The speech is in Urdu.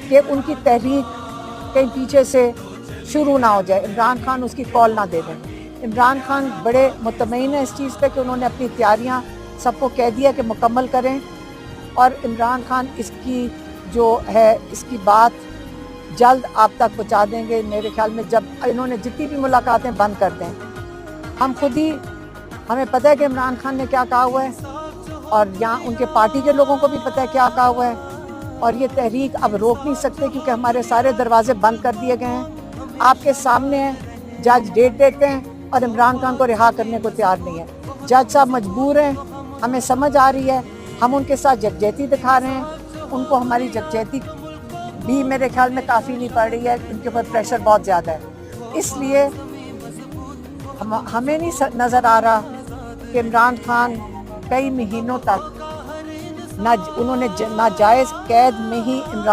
کہ ان کی تحریک کہیں پیچھے سے شروع نہ ہو جائے، عمران خان اس کی کال نہ دے دیں۔ عمران خان بڑے مطمئن ہیں اس چیز پہ کہ انہوں نے اپنی تیاریاں سب کو کہہ دیا کہ مکمل کریں، اور عمران خان اس کی جو ہے اس کی بات جلد آپ تک پہنچا دیں گے۔ میرے خیال میں جب انہوں نے جتنی بھی ملاقاتیں بند کر دیں، ہمیں پتہ ہے کہ عمران خان نے کیا کہا ہوا ہے، اور یہاں ان کے پارٹی کے لوگوں کو بھی پتہ ہے کیا کہا ہوا ہے، اور یہ تحریک اب روک نہیں سکتے کیونکہ ہمارے سارے دروازے بند کر دیے گئے ہیں۔ آپ کے سامنے ہیں، جج ڈیٹ دیتے ہیں اور عمران خان کو رہا کرنے کو تیار نہیں ہے۔ جج صاحب مجبور ہیں، ہمیں سمجھ آ رہی ہے، ہم ان کے ساتھ یکجہتی دکھا رہے ہیں، ان کو ہماری یکجہتی بھی میرے خیال میں کافی نہیں پڑ رہی ہے، ان کے اوپر پریشر بہت زیادہ ہے۔ اس لیے ہمیں نہیں نظر آ رہا کہ عمران خان کئی مہینوں تک انہوں نے ناجائز قید میں ہی عمران